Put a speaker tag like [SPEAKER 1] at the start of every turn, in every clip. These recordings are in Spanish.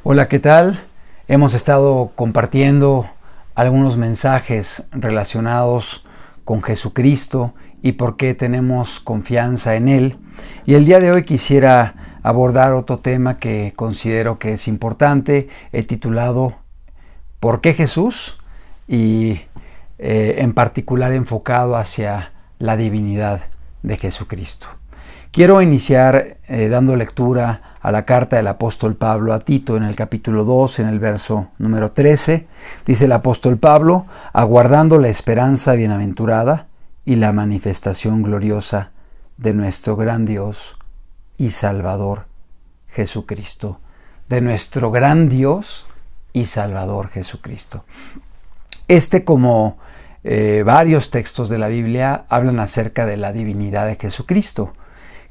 [SPEAKER 1] Hola, ¿qué tal? Hemos estado compartiendo algunos mensajes relacionados con Jesucristo y por qué tenemos confianza en Él. Y el día de hoy quisiera abordar otro tema que considero que es importante. He titulado ¿Por qué Jesús? Y en particular enfocado hacia la divinidad de Jesucristo. Quiero iniciar dando lectura a la carta del apóstol Pablo a Tito en el capítulo 2, en el verso número 13. Dice el apóstol Pablo: aguardando la esperanza bienaventurada y la manifestación gloriosa de nuestro gran Dios y Salvador Jesucristo. De nuestro gran Dios y Salvador Jesucristo. Como varios textos de la Biblia, hablan acerca de la divinidad de Jesucristo.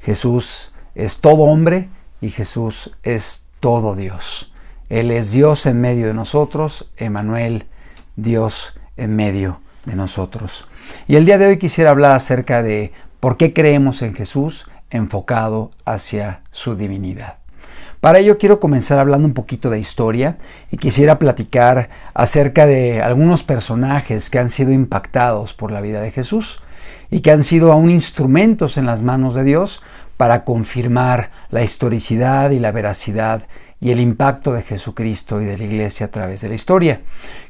[SPEAKER 1] Jesús es todo hombre y Jesús es todo Dios. Él es Dios en medio de nosotros, Emmanuel, Dios en medio de nosotros. Y el día de hoy quisiera hablar acerca de por qué creemos en Jesús enfocado hacia su divinidad. Para ello quiero comenzar hablando un poquito de historia y quisiera platicar acerca de algunos personajes que han sido impactados por la vida de Jesús y que han sido aún instrumentos en las manos de Dios para confirmar la historicidad y la veracidad y el impacto de Jesucristo y de la Iglesia a través de la historia.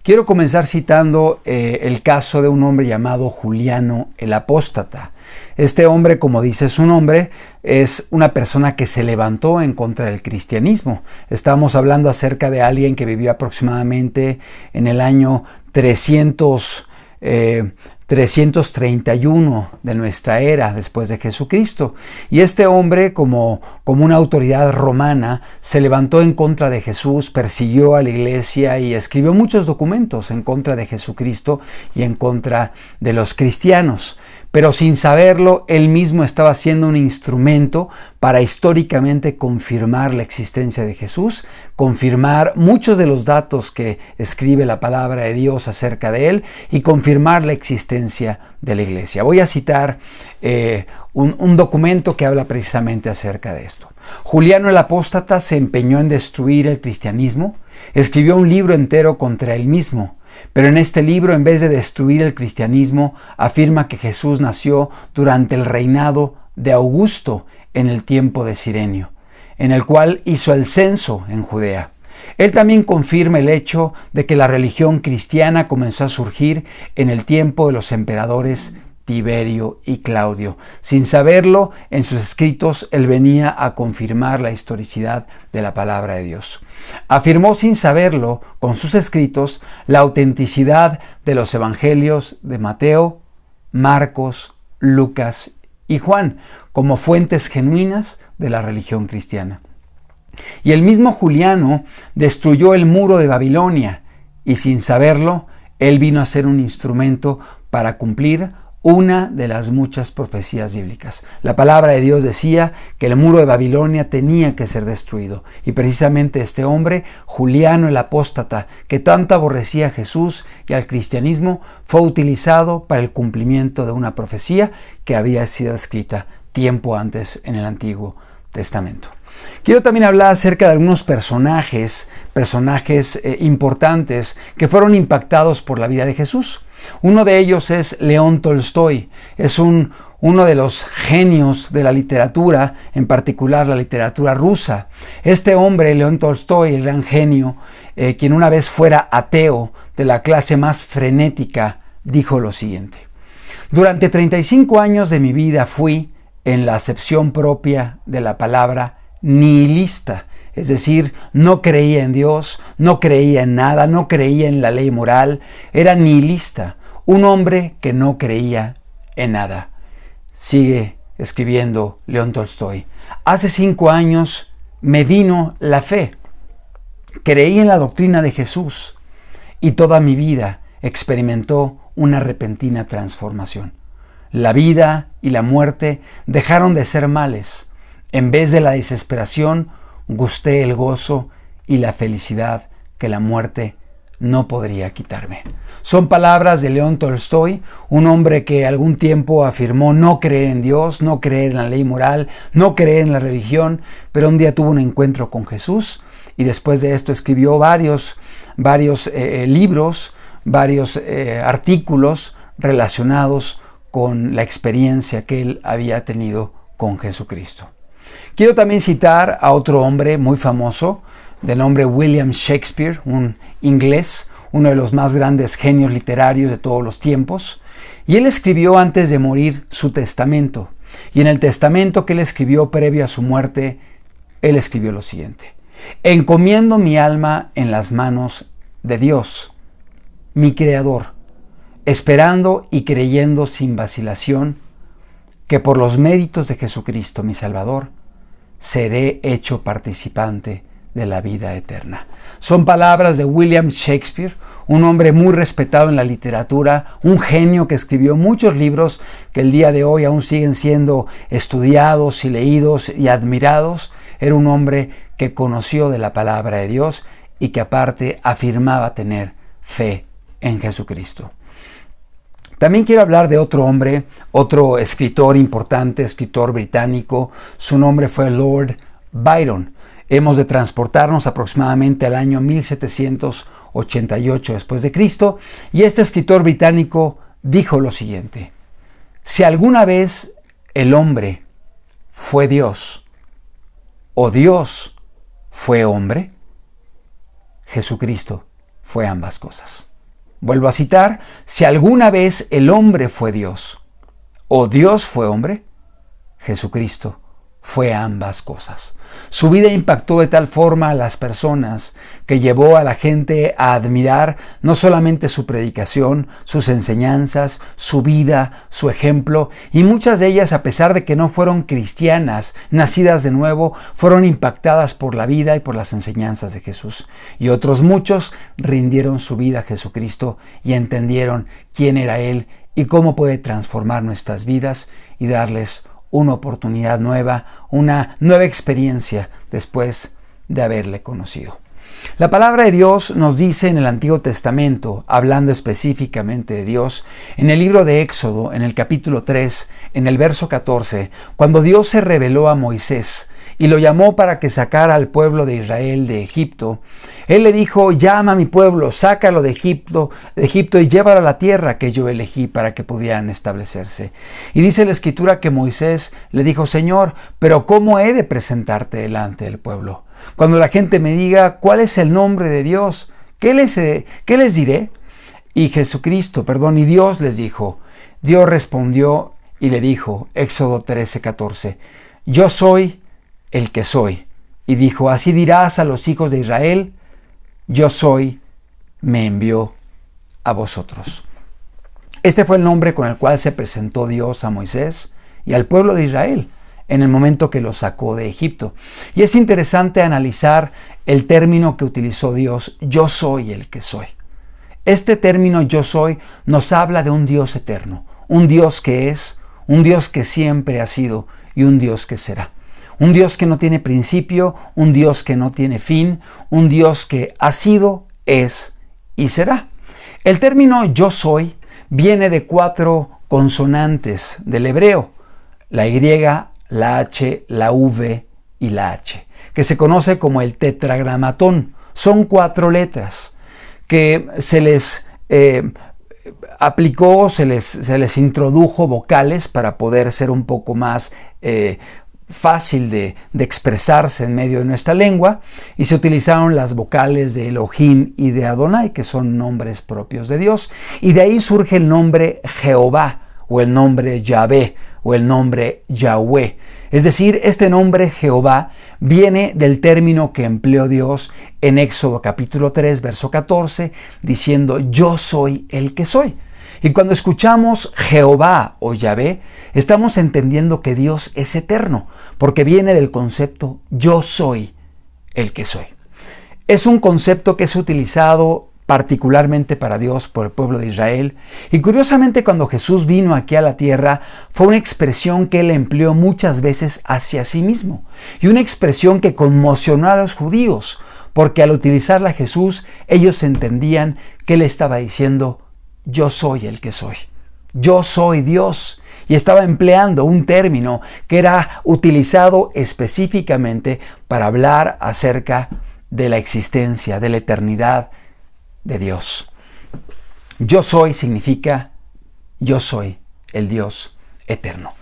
[SPEAKER 1] Quiero comenzar citando el caso de un hombre llamado Juliano el Apóstata. Este hombre, como dice su nombre, es una persona que se levantó en contra del cristianismo. Estamos hablando acerca de alguien que vivió aproximadamente en el año 331 de nuestra era después de Jesucristo. Y este hombre, como una autoridad romana, se levantó en contra de Jesús, persiguió a la iglesia y escribió muchos documentos en contra de Jesucristo y en contra de los cristianos. Pero sin saberlo, él mismo estaba siendo un instrumento para históricamente confirmar la existencia de Jesús, confirmar muchos de los datos que escribe la palabra de Dios acerca de él y confirmar la existencia de la iglesia. Voy a citar un documento que habla precisamente acerca de esto. Juliano el Apóstata se empeñó en destruir el cristianismo, escribió un libro entero contra él mismo. Pero en este libro, en vez de destruir el cristianismo, afirma que Jesús nació durante el reinado de Augusto en el tiempo de Cirenio, en el cual hizo el censo en Judea. Él también confirma el hecho de que la religión cristiana comenzó a surgir en el tiempo de los emperadores Tiberio y Claudio. Sin saberlo, en sus escritos él venía a confirmar la historicidad de la palabra de Dios. Afirmó sin saberlo, con sus escritos, la autenticidad de los evangelios de Mateo, Marcos, Lucas y Juan como fuentes genuinas de la religión cristiana. Y el mismo Juliano destruyó el muro de Babilonia y sin saberlo, él vino a ser un instrumento para cumplir una de las muchas profecías bíblicas. La palabra de Dios decía que el muro de Babilonia tenía que ser destruido. Y precisamente este hombre, Juliano el Apóstata, que tanto aborrecía a Jesús y al cristianismo, fue utilizado para el cumplimiento de una profecía que había sido escrita tiempo antes en el Antiguo Testamento. Quiero también hablar acerca de algunos personajes importantes que fueron impactados por la vida de Jesús. Uno de ellos es León Tolstoy. Es uno de los genios de la literatura, en particular la literatura rusa. Este hombre, León Tolstoy, el gran genio, quien una vez fuera ateo de la clase más frenética, dijo lo siguiente: durante 35 años de mi vida fui, en la acepción propia de la palabra, nihilista, es decir, no creía en Dios, no creía en nada, no creía en la ley moral, era nihilista, un hombre que no creía en nada. Sigue escribiendo León Tolstoy. Hace 5 años me vino la fe, creí en la doctrina de Jesús y toda mi vida experimentó una repentina transformación. La vida y la muerte dejaron de ser males. En vez de la desesperación, gusté el gozo y la felicidad que la muerte no podría quitarme. Son palabras de León Tolstoy, un hombre que algún tiempo afirmó no creer en Dios, no creer en la ley moral, no creer en la religión, pero un día tuvo un encuentro con Jesús y después de esto escribió varios libros, varios artículos relacionados con la experiencia que él había tenido con Jesucristo. Quiero también citar a otro hombre muy famoso, de nombre William Shakespeare, un inglés, uno de los más grandes genios literarios de todos los tiempos, y él escribió antes de morir su testamento. Y en el testamento que él escribió previo a su muerte, él escribió lo siguiente: encomiendo mi alma en las manos de Dios, mi Creador, esperando y creyendo sin vacilación que por los méritos de Jesucristo, mi Salvador, seré hecho participante de la vida eterna. Son palabras de William Shakespeare, un hombre muy respetado en la literatura, un genio que escribió muchos libros que el día de hoy aún siguen siendo estudiados y leídos y admirados. Era un hombre que conoció de la palabra de Dios y que aparte afirmaba tener fe en Jesucristo. También quiero hablar de otro hombre, otro escritor importante, escritor británico. Su nombre fue Lord Byron. Hemos de transportarnos aproximadamente al año 1788 después de Cristo, y este escritor británico dijo lo siguiente: si alguna vez el hombre fue Dios o Dios fue hombre, Jesucristo fue ambas cosas. Vuelvo a citar: si alguna vez el hombre fue Dios o Dios fue hombre, Jesucristo fue ambas cosas. Su vida impactó de tal forma a las personas que llevó a la gente a admirar no solamente su predicación, sus enseñanzas, su vida, su ejemplo, y muchas de ellas, a pesar de que no fueron cristianas, nacidas de nuevo, fueron impactadas por la vida y por las enseñanzas de Jesús. Y otros muchos rindieron su vida a Jesucristo y entendieron quién era Él y cómo puede transformar nuestras vidas y darles una oportunidad nueva, una nueva experiencia después de haberle conocido. La palabra de Dios nos dice en el Antiguo Testamento, hablando específicamente de Dios, en el libro de Éxodo, en el capítulo 3, en el verso 14, cuando Dios se reveló a Moisés y lo llamó para que sacara al pueblo de Israel de Egipto, Él le dijo: llama a mi pueblo, sácalo de Egipto y llévalo a la tierra que yo elegí para que pudieran establecerse. Y dice la Escritura que Moisés le dijo: Señor, pero ¿cómo he de presentarte delante del pueblo? Cuando la gente me diga ¿cuál es el nombre de Dios? ¿Qué les diré? Y Dios les dijo, Dios respondió y le dijo, Éxodo 13:14, yo soy el que soy. Y dijo: así dirás a los hijos de Israel: yo soy, me envió a vosotros. Este fue el nombre con el cual se presentó Dios a Moisés y al pueblo de Israel en el momento que los sacó de Egipto. Y es interesante analizar el término que utilizó Dios: yo soy el que soy. Este término yo soy nos habla de un Dios eterno, un Dios que es, un Dios que siempre ha sido y un Dios que será. Un Dios que no tiene principio, un Dios que no tiene fin, un Dios que ha sido, es y será. El término yo soy viene de 4 consonantes del hebreo: la Y, la H, la V y la H, que se conoce como el tetragramatón. Son 4 letras que se les aplicó, se les introdujo vocales para poder ser un poco más fácil de expresarse en medio de nuestra lengua, y se utilizaron las vocales de Elohim y de Adonai, que son nombres propios de Dios, y de ahí surge el nombre Jehová, o el nombre Yahvé, o el nombre Yahweh. Es decir, este nombre Jehová viene del término que empleó Dios en Éxodo capítulo 3, verso 14, diciendo: yo soy el que soy. Y cuando escuchamos Jehová o Yahvé, estamos entendiendo que Dios es eterno, porque viene del concepto yo soy el que soy. Es un concepto que es utilizado particularmente para Dios por el pueblo de Israel, y curiosamente cuando Jesús vino aquí a la tierra fue una expresión que él empleó muchas veces hacia sí mismo, y una expresión que conmocionó a los judíos, porque al utilizarla a Jesús ellos entendían que él estaba diciendo: yo soy el que soy, yo soy Dios. Y estaba empleando un término que era utilizado específicamente para hablar acerca de la existencia, de la eternidad de Dios. Yo soy significa yo soy el Dios eterno.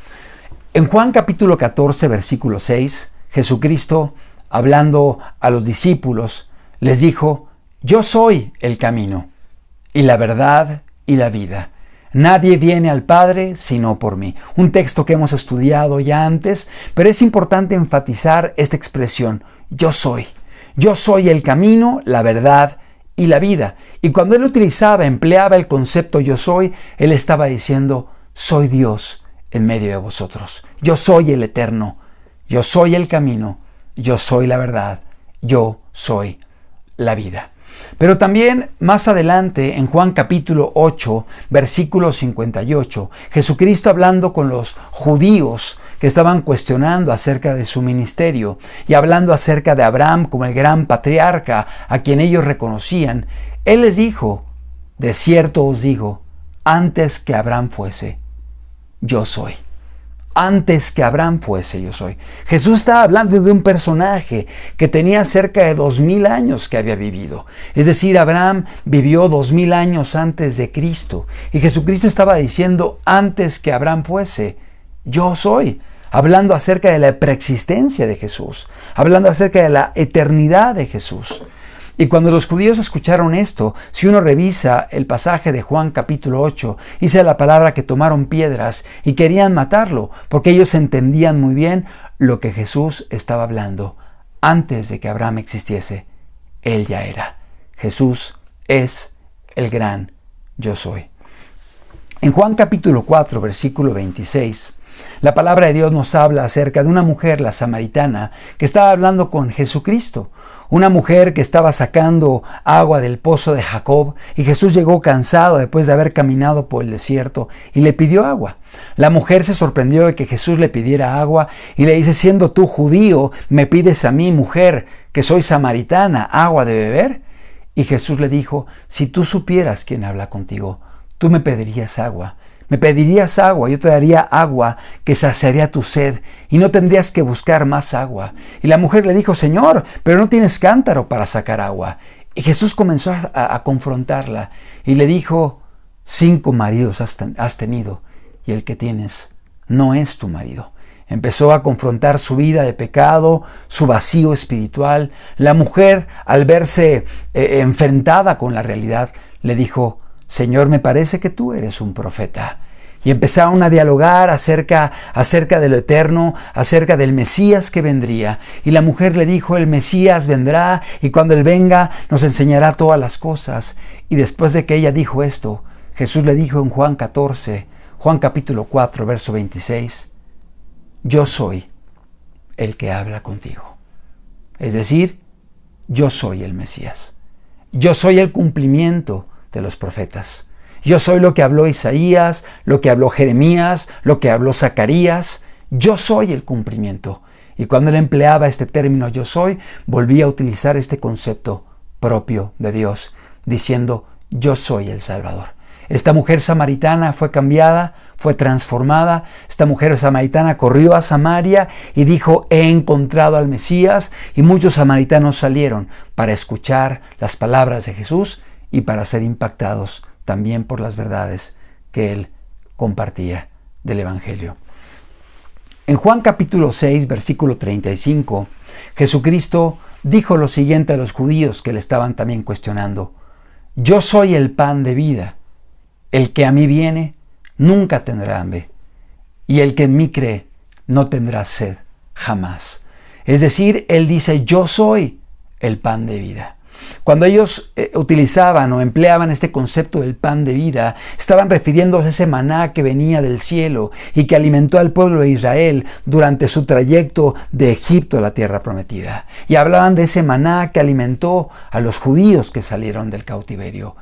[SPEAKER 1] En Juan capítulo 14, versículo 6, Jesucristo, hablando a los discípulos, les dijo: yo soy el camino y la verdad y la vida. Nadie viene al Padre sino por mí. Un texto que hemos estudiado ya antes, pero es importante enfatizar esta expresión: yo soy. Yo soy el camino, la verdad y la vida. Y cuando él empleaba el concepto yo soy, él estaba diciendo: soy Dios en medio de vosotros. Yo soy el eterno. Yo soy el camino. Yo soy la verdad. Yo soy la vida. Pero también más adelante, en Juan capítulo 8, versículo 58, Jesucristo, hablando con los judíos que estaban cuestionando acerca de su ministerio y hablando acerca de Abraham como el gran patriarca a quien ellos reconocían, él les dijo: de cierto os digo, antes que Abraham fuese, yo soy. Antes que Abraham fuese, yo soy. Jesús estaba hablando de un personaje que tenía cerca de 2000 años que había vivido. Es decir, Abraham vivió 2000 años antes de Cristo. Y Jesucristo estaba diciendo: antes que Abraham fuese, yo soy. Hablando acerca de la preexistencia de Jesús. Hablando acerca de la eternidad de Jesús. Y cuando los judíos escucharon esto, si uno revisa el pasaje de Juan capítulo 8, dice la palabra que tomaron piedras y querían matarlo, porque ellos entendían muy bien lo que Jesús estaba hablando. Antes de que Abraham existiese, él ya era. Jesús es el gran yo soy. En Juan capítulo 4, versículo 26, la palabra de Dios nos habla acerca de una mujer, la samaritana, que estaba hablando con Jesucristo. Una mujer que estaba sacando agua del pozo de Jacob, y Jesús llegó cansado después de haber caminado por el desierto y le pidió agua. La mujer se sorprendió de que Jesús le pidiera agua y le dice: siendo tú judío, ¿me pides a mí, mujer, que soy samaritana, agua de beber? Y Jesús le dijo: si tú supieras quién habla contigo, tú me pedirías agua. Me pedirías agua, yo te daría agua que saciaría tu sed y no tendrías que buscar más agua. Y la mujer le dijo: Señor, pero no tienes cántaro para sacar agua. Y Jesús comenzó a confrontarla y le dijo: 5 maridos has tenido y el que tienes no es tu marido. Empezó a confrontar su vida de pecado, su vacío espiritual. La mujer, al verse enfrentada con la realidad, le dijo: Señor, me parece que tú eres un profeta. Y empezaron a dialogar acerca de lo eterno, acerca del Mesías que vendría. Y la mujer le dijo: el Mesías vendrá y cuando Él venga nos enseñará todas las cosas. Y después de que ella dijo esto, Jesús le dijo en Juan capítulo 4, verso 26, yo soy el que habla contigo. Es decir, yo soy el Mesías. Yo soy el cumplimiento de los profetas. Yo soy lo que habló Isaías, lo que habló Jeremías, lo que habló Zacarías. Yo soy el cumplimiento. Y cuando él empleaba este término yo soy, volvía a utilizar este concepto propio de Dios, diciendo: yo soy el Salvador. Esta mujer samaritana fue cambiada, fue transformada. Esta mujer samaritana corrió a Samaria y dijo: he encontrado al Mesías. Y muchos samaritanos salieron para escuchar las palabras de Jesús y para ser impactados también por las verdades que él compartía del Evangelio. En Juan capítulo 6, versículo 35, Jesucristo dijo lo siguiente a los judíos que le estaban también cuestionando: yo soy el pan de vida. El que a mí viene nunca tendrá hambre, y el que en mí cree no tendrá sed jamás. Es decir, él dice: yo soy el pan de vida. Cuando ellos utilizaban o empleaban este concepto del pan de vida, estaban refiriéndose a ese maná que venía del cielo y que alimentó al pueblo de Israel durante su trayecto de Egipto a la tierra prometida. Y hablaban de ese maná que alimentó a los judíos que salieron del cautiverio.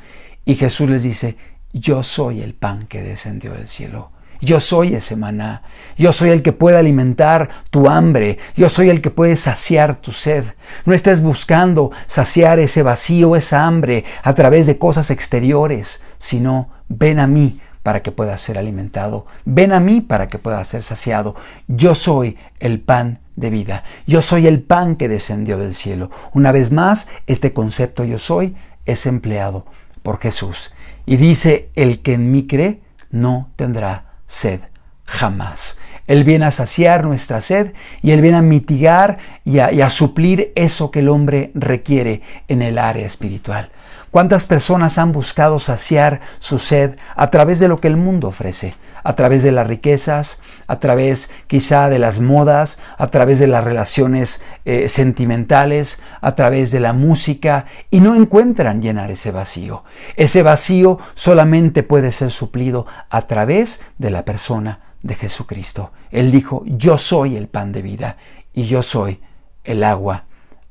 [SPEAKER 1] Y Jesús les dice: yo soy el pan que descendió del cielo. Yo soy ese maná. Yo soy el que puede alimentar tu hambre. Yo soy el que puede saciar tu sed. No estés buscando saciar ese vacío, esa hambre a través de cosas exteriores, sino ven a mí para que puedas ser alimentado. Ven a mí para que puedas ser saciado. Yo soy el pan de vida. Yo soy el pan que descendió del cielo. Una vez más, este concepto yo soy es empleado por Jesús. Y dice, el que en mí cree no tendrá sed jamás. Él viene a saciar nuestra sed y Él viene a mitigar y a suplir eso que el hombre requiere en el área espiritual. ¿Cuántas personas han buscado saciar su sed a través de lo que el mundo ofrece? A través de las riquezas, a través quizá de las modas, a través de las relaciones sentimentales, a través de la música, y no encuentran llenar ese vacío. Ese vacío solamente puede ser suplido a través de la persona de Jesucristo. Él dijo, yo soy el pan de vida y yo soy el agua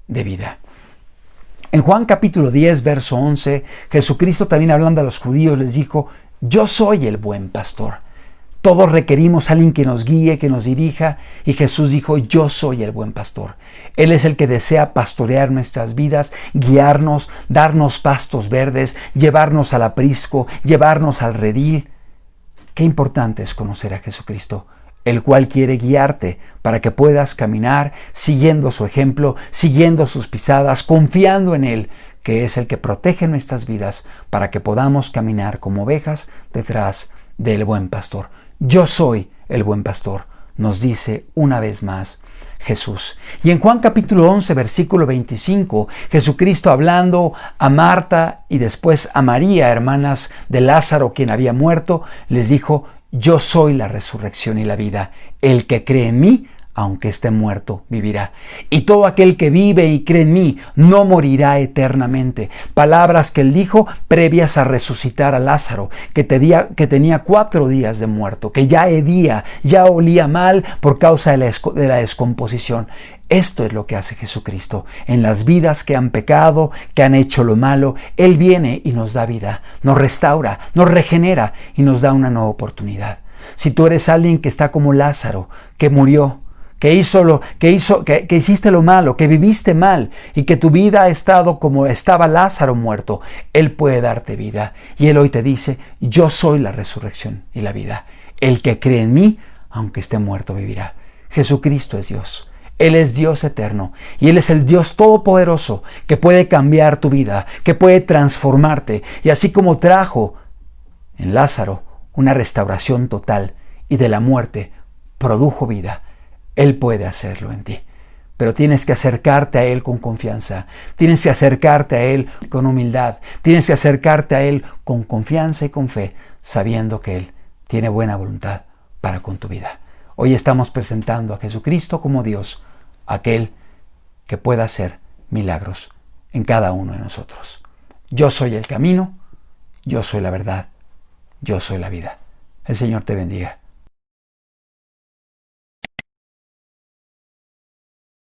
[SPEAKER 1] de vida. En Juan capítulo 10, verso 11, Jesucristo también hablando a los judíos les dijo, yo soy el buen pastor. Todos requerimos a alguien que nos guíe, que nos dirija, y Jesús dijo, yo soy el buen pastor. Él es el que desea pastorear nuestras vidas, guiarnos, darnos pastos verdes, llevarnos al aprisco, llevarnos al redil. Qué importante es conocer a Jesucristo, el cual quiere guiarte para que puedas caminar siguiendo su ejemplo, siguiendo sus pisadas, confiando en Él, que es el que protege nuestras vidas para que podamos caminar como ovejas detrás del buen pastor. Yo soy el buen pastor, nos dice una vez más Jesús. Y en Juan capítulo 11, versículo 25, Jesucristo hablando a Marta y después a María, hermanas de Lázaro, quien había muerto, les dijo, yo soy la resurrección y la vida. El que cree en mí, aunque esté muerto, vivirá. Y todo aquel que vive y cree en mí, no morirá eternamente. Palabras que él dijo previas a resucitar a Lázaro, que tenía 4 días de muerto, que ya hedía, ya olía mal por causa de la descomposición. Esto es lo que hace Jesucristo. En las vidas que han pecado, que han hecho lo malo, Él viene y nos da vida, nos restaura, nos regenera y nos da una nueva oportunidad. Si tú eres alguien que está como Lázaro, que murió, que hiciste lo malo, que viviste mal y que tu vida ha estado como estaba Lázaro muerto, Él puede darte vida. Y Él hoy te dice, yo soy la resurrección y la vida. El que cree en mí, aunque esté muerto, vivirá. Jesucristo es Dios. Él es Dios eterno y Él es el Dios todopoderoso que puede cambiar tu vida, que puede transformarte. Y así como trajo en Lázaro una restauración total y de la muerte produjo vida, Él puede hacerlo en ti. Pero tienes que acercarte a Él con confianza. Tienes que acercarte a Él con humildad. Tienes que acercarte a Él con confianza y con fe, sabiendo que Él tiene buena voluntad para con tu vida. Hoy estamos presentando a Jesucristo como Dios, aquel que pueda hacer milagros en cada uno de nosotros. Yo soy el camino, yo soy la verdad, yo soy la vida. El Señor te bendiga.